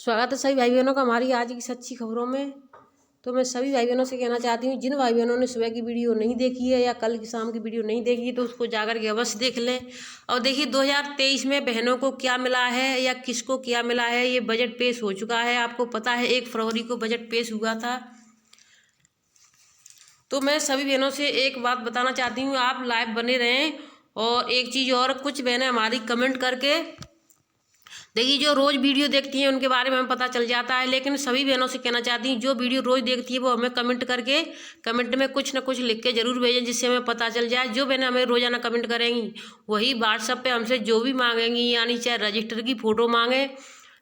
स्वागत है सभी भाई बहनों का हमारी आज की सच्ची खबरों में। तो मैं सभी भाई बहनों से कहना चाहती हूँ, जिन भाई बहनों ने सुबह की वीडियो नहीं देखी है या कल की शाम की वीडियो नहीं देखी है तो उसको जाकर के अवश्य देख लें। और देखिए 2023 में बहनों को क्या मिला है या किसको क्या मिला है। ये बजट पेश हो चुका है, आपको पता है 1 फरवरी को बजट पेश हुआ था। तो मैं सभी बहनों से एक बात बताना चाहती हूँ, आप लाइव बने रहें। और एक चीज़ और, कुछ बहनें हमारी कमेंट करके देखिए, जो रोज़ वीडियो देखती हैं उनके बारे में हमें पता चल जाता है, लेकिन सभी बहनों से कहना चाहती हूँ जो वीडियो रोज़ देखती है वो हमें कमेंट करके कमेंट में कुछ ना कुछ लिख के ज़रूर भेजें, जिससे हमें पता चल जाए। जो बहनें हमें रोज़ाना कमेंट करेंगी वही व्हाट्सएप पे हमसे जो भी मांगेंगी, यानी चाहे रजिस्टर की फ़ोटो मांगे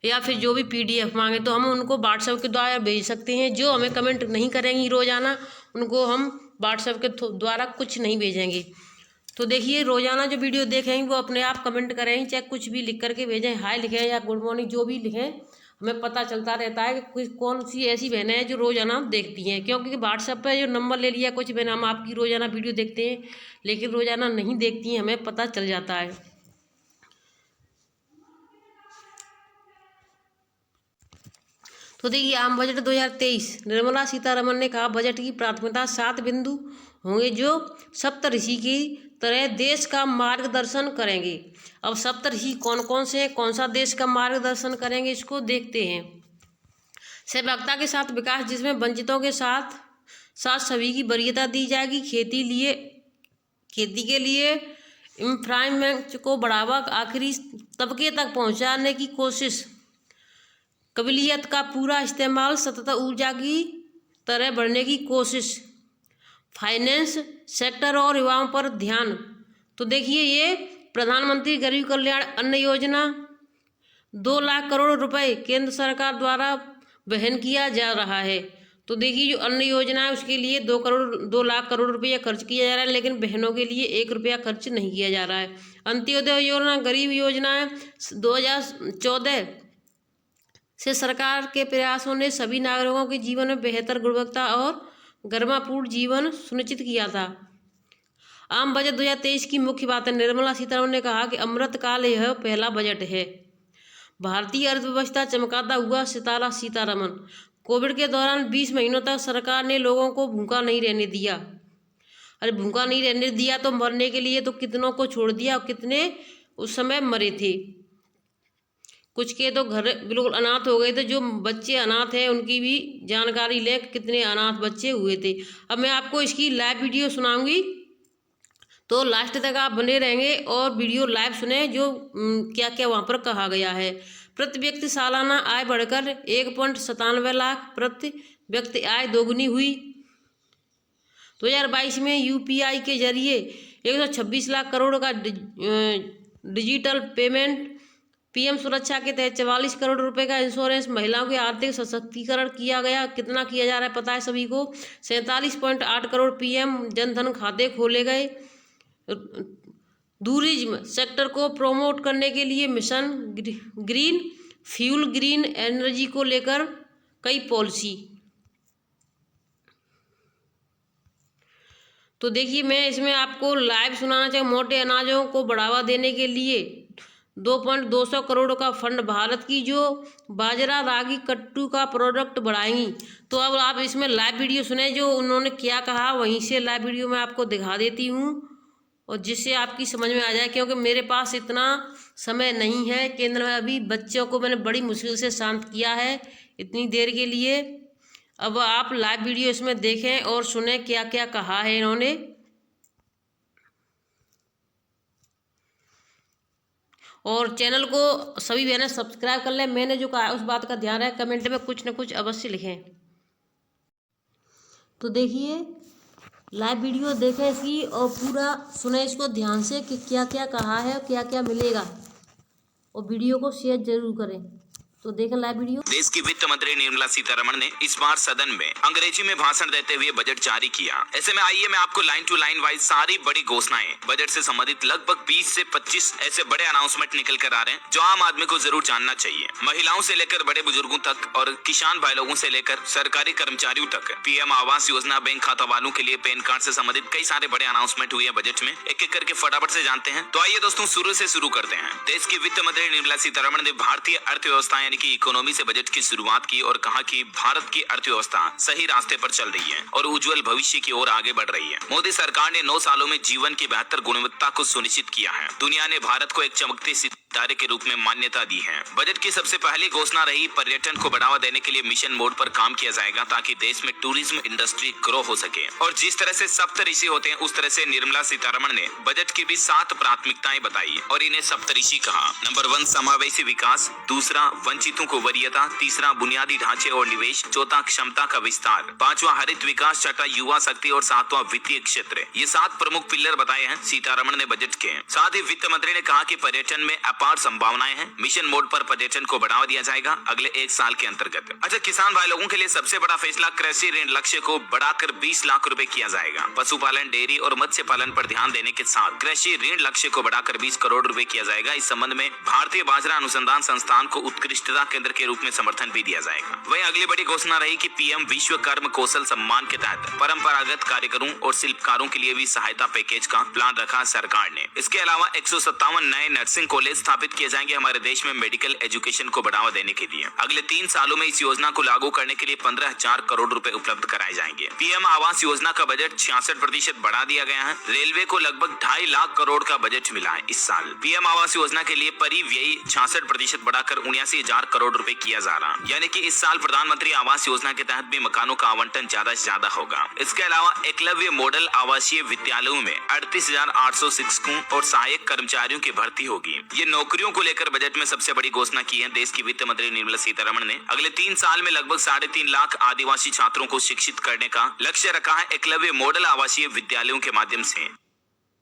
या फिर जो भी PDF मांगे, तो हम उनको व्हाट्सएप के द्वारा भेज सकते हैं। जो हमें कमेंट नहीं करेंगी रोज़ाना, उनको हम व्हाट्सएप के द्वारा कुछ नहीं भेजेंगे। तो देखिए, रोज़ाना जो वीडियो देखेंगे वो अपने आप कमेंट करें, चाहे कुछ भी लिख करके भेजें, हाय लिखें या गुड मॉर्निंग, जो भी लिखें, हमें पता चलता रहता है कि कौन सी ऐसी बहनें हैं जो रोज़ाना देखती हैं। क्योंकि व्हाट्सएप पे जो नंबर ले लिया, कुछ बहनें हम आपकी रोज़ाना वीडियो देखते हैं लेकिन रोज़ाना नहीं देखती हैं, हमें पता चल जाता है। तो देखिए, आम बजट 2023, निर्मला सीतारमण ने कहा बजट की प्राथमिकता 7 बिंदु होंगे जो सप्तऋषि की तरह देश का मार्गदर्शन करेंगे। अब सप्तऋषि कौन कौन से हैं, कौन सा देश का मार्गदर्शन करेंगे, इसको देखते हैं। सहभागिता के साथ विकास, जिसमें वंचितों के साथ साथ सभी की वरीयता दी जाएगी। खेती के लिए इंफ्रास्ट्रक्चर को बढ़ावा, आखिरी तबके तक पहुंचाने की कोशिश। काबिलियत का पूरा इस्तेमाल, सतत ऊर्जा की तरह बढ़ने की कोशिश। फाइनेंस सेक्टर और युवाओं पर ध्यान। तो देखिए, ये प्रधानमंत्री गरीब कल्याण अन्न योजना 2 लाख करोड़ रुपए केंद्र सरकार द्वारा वहन किया जा रहा है। तो देखिए, जो अन्न योजना है उसके लिए 2 लाख करोड़ रुपया खर्च किया जा रहा है, लेकिन बहनों के लिए 1 रुपया खर्च नहीं किया जा रहा है। अंत्योदय योजना गरीब योजना है। 2014 से सरकार के प्रयासों ने सभी नागरिकों के जीवन में बेहतर गुणवत्ता और गरिमापूर्ण जीवन सुनिश्चित किया था। आम बजट 2023 की मुख्य बातें। निर्मला सीतारमण ने कहा कि अमृतकाल यह पहला बजट है। भारतीय अर्थव्यवस्था चमकाता हुआ सितारा। सीतारमण, कोविड के दौरान 20 महीनों तक सरकार ने लोगों को भूखा नहीं रहने दिया। अरे भूखा नहीं रहने दिया तो मरने के लिए तो कितनों को छोड़ दिया, और कितने उस समय मरे थे। कुछ के तो घर बिल्कुल अनाथ हो गए थे। जो बच्चे अनाथ हैं उनकी भी जानकारी लें, कितने अनाथ बच्चे हुए थे। अब मैं आपको इसकी लाइव वीडियो सुनाऊंगी, तो लास्ट तक आप बने रहेंगे और वीडियो लाइव सुने जो क्या क्या वहाँ पर कहा गया है। प्रति व्यक्ति सालाना आय बढ़कर 1.97 लाख प्रति व्यक्ति आय दोगुनी हुई। 2022 में UPI के जरिए 126 लाख करोड़ का डिजिटल पेमेंट। PM सुरक्षा के तहत 44 करोड़ रुपए का इंश्योरेंस। महिलाओं के आर्थिक सशक्तिकरण किया गया। कितना किया जा रहा है पता है सभी को। 47.8 करोड़ PM जनधन खाते खोले गए। टूरिज्म सेक्टर को प्रमोट करने के लिए mission green fuel, green energy को लेकर कई पॉलिसी। तो देखिए, मैं इसमें आपको लाइव सुनाना चाहिए। मोटे अनाजों को बढ़ावा देने के लिए 2.200 करोड़ का फंड। भारत की जो बाजरा, रागी, कट्टू का प्रोडक्ट बढ़ाएंगी। तो अब आप इसमें लाइव वीडियो सुने जो उन्होंने क्या कहा, वहीं से लाइव वीडियो मैं आपको दिखा देती हूँ और जिससे आपकी समझ में आ जाए। क्योंकि मेरे पास इतना समय नहीं है। केंद्र में अभी बच्चों को मैंने बड़ी मुश्किल से शांत किया है इतनी देर के लिए। अब आप लाइव वीडियो इसमें देखें और सुने क्या क्या कहा है इन्होंने। और चैनल को सभी बहनें सब्सक्राइब कर लें। मैंने जो कहा है उस बात का ध्यान रखें, कमेंट में कुछ न कुछ अवश्य लिखें। तो देखिए, लाइव वीडियो देखें इसकी और पूरा सुने इसको ध्यान से कि क्या क्या कहा है और क्या क्या मिलेगा, और वीडियो को शेयर जरूर करें। तो देखें लाइव वीडियो। देश की वित्त मंत्री निर्मला सीतारमण ने इस बार सदन में अंग्रेजी में भाषण देते हुए बजट जारी किया। ऐसे में आइए मैं आपको लाइन टू लाइन वाइज सारी बड़ी घोषणाएं, बजट से संबंधित लगभग 20 से 25 ऐसे बड़े अनाउंसमेंट निकल कर आ रहे हैं जो आम आदमी को जरूर जानना चाहिए। महिलाओं से लेकर बड़े बुजुर्गों तक और किसान भाई लोगों से लेकर सरकारी कर्मचारियों तक। PM आवास योजना, बैंक खाता वालों के लिए पैन कार्ड से संबंधित कई सारे बड़े अनाउंसमेंट हुए हैं बजट में। एक एक करके फटाफट से जानते हैं। तो आइए दोस्तों, शुरू से शुरू करते हैं। देश की वित्त मंत्री निर्मला सीतारमण ने भारतीय अर्थव्यवस्था यानी कि इकोनॉमी से बजट की शुरुआत की और कहा कि भारत की अर्थव्यवस्था सही रास्ते पर चल रही है और उज्जवल भविष्य की ओर आगे बढ़ रही है। मोदी सरकार ने 9 सालों में जीवन की बेहतर गुणवत्ता को सुनिश्चित किया है। दुनिया ने भारत को एक चमकते सितारे के रूप में मान्यता दी है। बजट की सबसे पहली घोषणा रही पर्यटन को बढ़ावा देने के लिए मिशन मोड पर काम किया जाएगा ताकि देश में टूरिज्म इंडस्ट्री ग्रो हो सके। और जिस तरह से सप्तऋषि होते हैं उस तरह से निर्मला सीतारमण ने बजट की भी 7 प्राथमिकताएं बताई और इन्हें सप्तऋषि कहा। नंबर 1 समावेशी विकास, दूसरा वंचितों को वरीयता, तीसरा बुनियादी ढांचे और निवेश, चौथा क्षमता का विस्तार, 5वां हरित विकास, 6वां युवा शक्ति और 7वां वित्तीय क्षेत्र। ये 7 प्रमुख पिलर बताए हैं सीतारमण ने बजट के। साथ ही वित्त मंत्री ने कहा कि पर्यटन में अपार संभावनाएं हैं। मिशन मोड पर पर्यटन को बढ़ावा दिया जाएगा अगले 1 साल के अंतर्गत। अच्छा, किसान भाई लोगों के लिए सबसे बड़ा फैसला, कृषि ऋण लक्ष्य को बढ़ाकर 20 लाख रुपए किया जाएगा। पशुपालन, डेयरी और मत्स्य पालन पर ध्यान देने के साथ कृषि ऋण लक्ष्य को बढ़ाकर 20 करोड़ रुपए किया जाएगा। इस संबंध में भारतीय बाजरा अनुसंधान संस्थान को उत्कृष्टता केंद्र के रूप में समर्थन भी दिया जाएगा। वहीं अगली बड़ी घोषणा रही कि पीएम विश्वकर्म कौशल सम्मान के तहत परंपरागत कारीगरों और शिल्पकारों के लिए भी सहायता पैकेज का प्लान रखा सरकार ने। इसके अलावा 157 नए नर्सिंग कॉलेज स्थापित किए जाएंगे हमारे देश में मेडिकल एजुकेशन को बढ़ावा देने के लिए। अगले 3 सालों में इस योजना को लागू करने के लिए 15,000 करोड़ रुपए उपलब्ध कराए जाएंगे। पीएम आवास योजना का बजट 66% बढ़ा दिया गया है। रेलवे को लगभग 2.5 लाख करोड़ का बजट मिला है इस साल। पीएम आवास योजना के लिए परिव्यय 66% बढ़ाकर 79,000 करोड़ रुपए किया जा रहा, यानी कि इस साल प्रधानमंत्री आवास योजना के तहत भी मकानों का आवंटन ज्यादा से ज्यादा होगा। इसके अलावा एकलव्य मॉडल आवासीय विद्यालयों में 38,800 शिक्षकों और सहायक कर्मचारियों की भर्ती होगी। ये नौकरियों को लेकर बजट में सबसे बड़ी घोषणा की है देश की वित्त मंत्री निर्मला सीतारमण ने। अगले 3 साल में लगभग 3.5 लाख आदिवासी छात्रों को शिक्षित करने का लक्ष्य रखा है एकलव्य मॉडल आवासीय विद्यालयों के माध्यम से,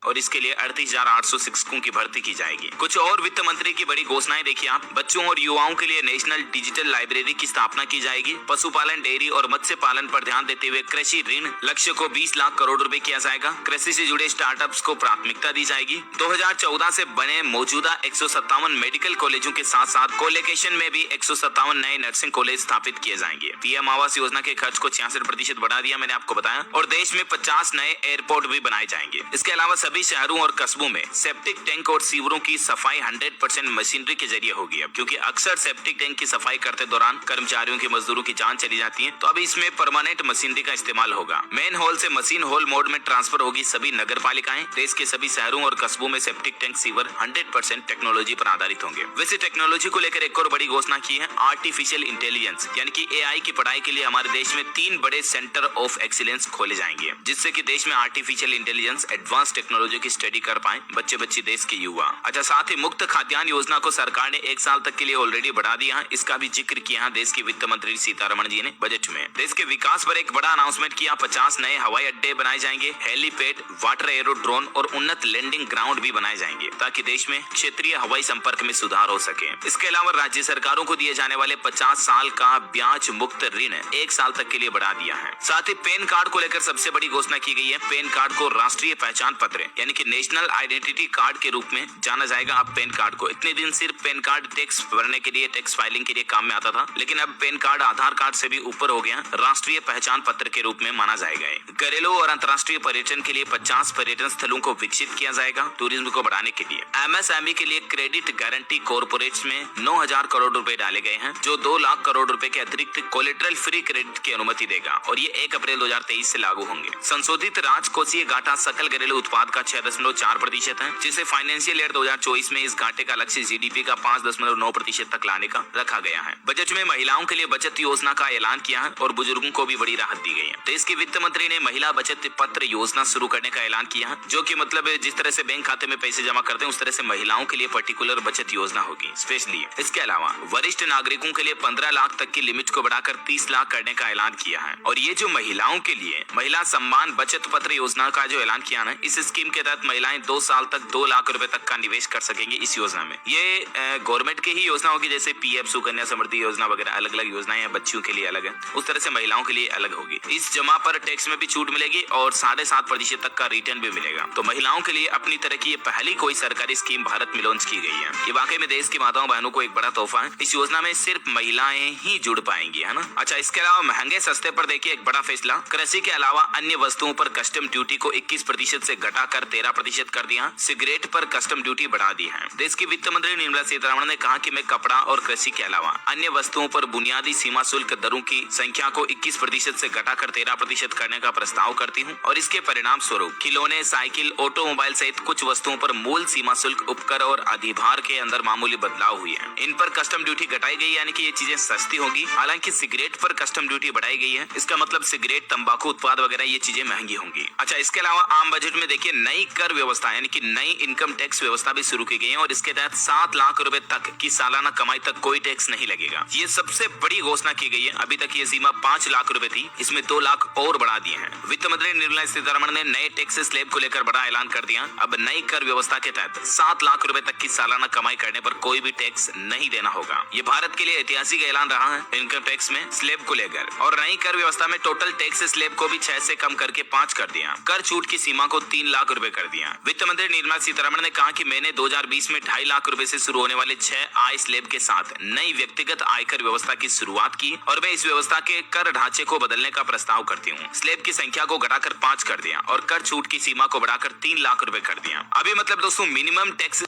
और इसके लिए 38,800 शिक्षकों की भर्ती की जाएगी। कुछ और वित्त मंत्री की बड़ी घोषणाएं देखिए आप। बच्चों और युवाओं के लिए नेशनल डिजिटल लाइब्रेरी की स्थापना की जाएगी। पशुपालन, डेयरी और मत्स्य पालन पर ध्यान देते हुए कृषि ऋण लक्ष्य को 20 लाख करोड़ रुपए किया जाएगा। कृषि से जुड़े स्टार्टअप्स को प्राथमिकता दी जाएगी। 2014 से बने मौजूदा 157 मेडिकल कॉलेजों के साथ साथ कोलोकेशन में भी 157 नए नर्सिंग कॉलेज स्थापित किए जाएंगे। पीएम आवास योजना के खर्च को 66% बढ़ा दिया, मैंने आपको बताया, और देश में 50 नए एयरपोर्ट भी बनाए जाएंगे। इसके अलावा सभी शहरों और कस्बों में सेप्टिक टैंक और सीवरों की सफाई 100% मशीनरी के जरिए होगी। अब क्योंकि अक्सर सेप्टिक टैंक की सफाई करते दौरान कर्मचारियों की, मजदूरों की जान चली जाती है, तो अब इसमें परमानेंट मशीनरी का इस्तेमाल होगा। मेन होल से मशीन होल मोड में ट्रांसफर होगी सभी नगर पालिकाएं। देश के सभी शहरों और कस्बों में सेप्टिक टैंक सीवर 100% टेक्नोलॉजी पर आधारित होंगे। वैसे टेक्नोलॉजी को लेकर एक और बड़ी घोषणा की है, आर्टिफिशियल इंटेलिजेंस यानी कि AI की पढ़ाई के लिए हमारे देश में 3 बड़े सेंटर ऑफ एक्सीलेंस खोले जाएंगे, जिससे कि देश में आर्टिफिशियल इंटेलिजेंस एडवांस टेक्नोलॉजी की स्टडी कर पाए बच्चे देश के युवा। अच्छा, साथ ही मुक्त खाद्यान्न योजना को सरकार ने 1 साल तक के लिए ऑलरेडी बढ़ा दिया है। इसका भी जिक्र किया है देश की वित्त मंत्री सीतारमण जी ने बजट में। देश के विकास पर एक बड़ा अनाउंसमेंट किया, 50 नए हवाई अड्डे बनाए जाएंगे, हेलीपैड, वाटर एरोड्रोन और उन्नत लैंडिंग ग्राउंड भी बनाए जाएंगे ताकि देश में क्षेत्रीय हवाई संपर्क में सुधार हो सके। इसके अलावा राज्य सरकारों को दिए जाने वाले 50 साल का ब्याज मुक्त ऋण 1 साल तक के लिए बढ़ा दिया है। साथ ही पैन कार्ड को लेकर सबसे बड़ी घोषणा की गई है। पैन कार्ड को राष्ट्रीय पहचान पत्र यानी कि नेशनल आइडेंटिटी कार्ड के रूप में जाना जाएगा। अब पैन कार्ड को, इतने दिन सिर्फ पैन कार्ड टैक्स भरने के लिए, टैक्स फाइलिंग के लिए काम में आता था, लेकिन अब पैन कार्ड आधार कार्ड से भी ऊपर हो गया, राष्ट्रीय पहचान पत्र के रूप में माना जाएगा। घरेलू और अंतर्राष्ट्रीय पर्यटन के लिए 50 पर्यटन स्थलों को विकसित किया जाएगा टूरिज्म को बढ़ाने के लिए। MSME के लिए क्रेडिट गारंटी कॉर्पोरेट्स में 9,000 करोड़ रुपए डाले गए हैं, जो 2 लाख करोड़ रुपए के अतिरिक्त कोलेटरल फ्री क्रेडिट की अनुमति देगा और ये 1 अप्रैल 2023 से लागू होंगे। संशोधित राजकोषीय घाटा सकल घरेलू उत्पाद का 6.4% है, जिसे फाइनेंशियल ईयर 2024 में इस घाटे का लक्ष्य GDP का 5.9% तक लाने का रखा गया है। बजट में महिलाओं के लिए बचत योजना का ऐलान किया है और बुजुर्गों को भी बड़ी राहत दी गई है। देश के वित्त मंत्री ने महिला बचत पत्र योजना शुरू करने का ऐलान किया है, जो कि मतलब जिस तरह से बैंक खाते में पैसे जमा करते हैं उस तरह से महिलाओं के लिए पर्टिकुलर बचत योजना होगी स्पेशली। इसके अलावा वरिष्ठ नागरिकों के लिए 15 लाख तक की लिमिट को बढ़ाकर 30 लाख करने का ऐलान किया है। और ये जो महिलाओं के लिए महिला सम्मान बचत पत्र योजना का जो ऐलान किया है, इस स्कीम के तहत महिलाएं 2 साल तक 2 लाख रुपए तक का निवेश कर सकेंगे इस योजना में। ये गवर्नमेंट की ही योजना होगी, जैसे PF सुकन्या समृद्धि योजना वगैरह अलग अलग योजनाएं हैं, बच्चियों के लिए अलग है, उस तरह से महिलाओं के लिए अलग होगी। इस जमा पर टैक्स में भी छूट मिलेगी और 7.5% तक का रिटर्न भी मिलेगा। तो महिलाओं के लिए अपनी तरह की ये पहली कोई सरकारी स्कीम भारत में लॉन्च की गई है। ये वाकई में देश की माताओं बहनों को एक बड़ा तोहफा है। इस योजना में सिर्फ महिलाएं ही जुड़ पाएंगी, है ना। अच्छा, इसके अलावा महंगे सस्ते पर देखिए एक बड़ा फैसला, कृषि के अलावा अन्य वस्तुओं पर कस्टम ड्यूटी को 21% से घटाकर बढ़ाकर 13% कर दिया। सिगरेट पर कस्टम ड्यूटी बढ़ा दी है। देश की वित्त मंत्री निर्मला सीतारमण ने कहा कि मैं कपड़ा और कृषि के अलावा अन्य वस्तुओं पर बुनियादी सीमा शुल्क दरों की संख्या को 21% से घटाकर 13% करने का प्रस्ताव करती हूँ और इसके परिणाम स्वरूप खिलौने, साइकिल, ऑटोमोबाइल सहित कुछ वस्तुओं पर मूल सीमा शुल्क, उपकर और अधिभार के अंदर मामूली बदलाव हुई है। इन पर कस्टम ड्यूटी घटाई गई, यानी कि ये चीजें सस्ती होगी। हालांकि सिगरेट पर कस्टम ड्यूटी बढ़ाई गई है, इसका मतलब सिगरेट, तंबाकू उत्पाद वगैरह ये चीजें महंगी होंगी। अच्छा, इसके अलावा आम बजट में देखिए नई कर व्यवस्था यानी कि नई इनकम टैक्स व्यवस्था भी शुरू की गई है और इसके तहत 7 लाख रुपए तक की सालाना कमाई तक कोई टैक्स नहीं लगेगा। ये सबसे बड़ी घोषणा की गई है। अभी तक ये सीमा 5 लाख रुपए थी, इसमें 2 लाख और बढ़ा दिए हैं। वित्त मंत्री निर्मला सीतारमण ने नए टैक्स स्लैब को लेकर बड़ा ऐलान कर दिया। अब नई कर व्यवस्था के तहत 7 लाख रुपए तक की सालाना कमाई करने पर कोई भी टैक्स नहीं देना होगा। ये भारत के लिए ऐतिहासिक ऐलान रहा है इनकम टैक्स में स्लैब को लेकर। और नई कर व्यवस्था में टोटल टैक्स स्लैब को भी 6 से कम करके 5 कर दिया। कर छूट की सीमा को 3 लाख रुपए कर दिया। वित्त मंत्री निर्मला सीतारमण ने कहा कि मैंने 2020 में 2.5 लाख रुपए से शुरू होने वाले 6 आय स्लैब के साथ नई व्यक्तिगत आयकर व्यवस्था की शुरुआत की और मैं इस व्यवस्था के कर ढांचे को बदलने का प्रस्ताव करती हूँ। स्लैब की संख्या को घटाकर 5 कर दिया और कर छूट की सीमा को बढ़ाकर 3 लाख रुपए कर दिया। अभी मतलब दोस्तों मिनिमम टैक्स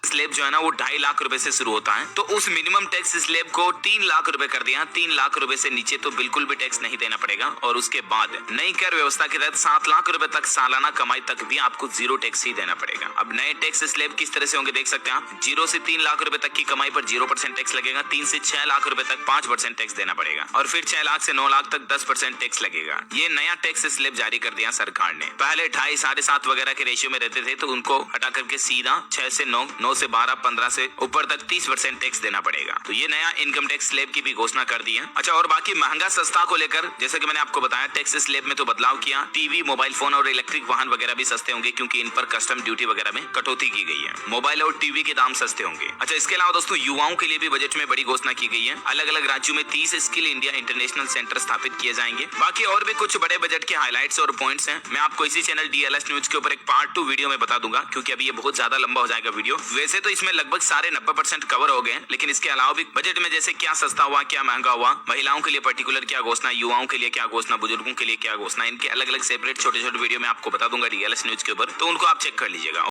स्लैब जो है ना वो 2.5 लाख रुपए से शुरू होता है, तो उस मिनिमम टैक्स स्लैब को 3 लाख रुपए कर दिया। 3 लाख रुपए से नीचे तो बिल्कुल भी टैक्स नहीं देना पड़ेगा। और उसके बाद नई कर व्यवस्था के तहत 7 लाख रुपए तक सालाना कमाई तक भी आपको 0 टैक्स ही देना पड़ेगा। अब नए टैक्स स्लैब किस तरह से होंगे देख सकते हैं आप। 0 से 3 लाख रुपए तक की कमाई पर 0% टैक्स लगेगा। 3 से 6 लाख रुपए तक 5% टैक्स देना पड़ेगा और फिर 6 लाख से 9 लाख तक 10% टैक्स लगेगा। ये नया टैक्स स्लैब जारी कर दिया सरकार ने। पहले 2.5, 7.5 वगैरह के रेशियो में रहते थे, तो उनको हटा करके सीधा 6 से 9, 9 से 12, 15 से ऊपर तक 30% टैक्स देना पड़ेगा। तो ये नया इनकम टैक्स स्लैब की भी घोषणा कर दी है। अच्छा, और बाकी महंगा सस्ता को लेकर जैसे कि मैंने आपको बताया टैक्स स्लैब में तो बदलाव किया। टीवी, मोबाइल फोन और इलेक्ट्रिक वाहन वगैरह भी सस्ते होंगे क्योंकि इन पर कस्टम ड्यूटी वगैरह में कटौती की गई है। मोबाइल और टीवी के दाम सस्ते होंगे। अच्छा, इसके अलावा दोस्तों युवाओं के लिए भी बजट में बड़ी घोषणा की गई है। अलग अलग राज्यों में 30 स्किल इंडिया इंटरनेशनल सेंटर स्थापित किए जाएंगे। बाकी और भी कुछ बड़े बजट के हाइलाइट्स और पॉइंट्स हैं। मैं आपको इसी चैनल DLS न्यूज के ऊपर एक पार्ट 2 वीडियो में बता दूंगा क्योंकि अभी ये बहुत ज्यादा लंबा हो जाएगा वीडियो। वैसे तो इसमें लगभग सारे 90% कवर हो गए, लेकिन इसके अलावा भी बजट में जैसे क्या सस्ता हुआ, क्या महंगा हुआ, महिलाओं के लिए पर्टिकुलर क्या घोषणा, युवाओं के लिए क्या घोषणा, बुजुर्गों के लिए क्या घोषणा, इनके अलग अलग सेपरेट छोटे छोटे वीडियो में आपको बता दूंगा DLS न्यूज के ऊपर, तो उनको आप चेक कर लीजिएगा।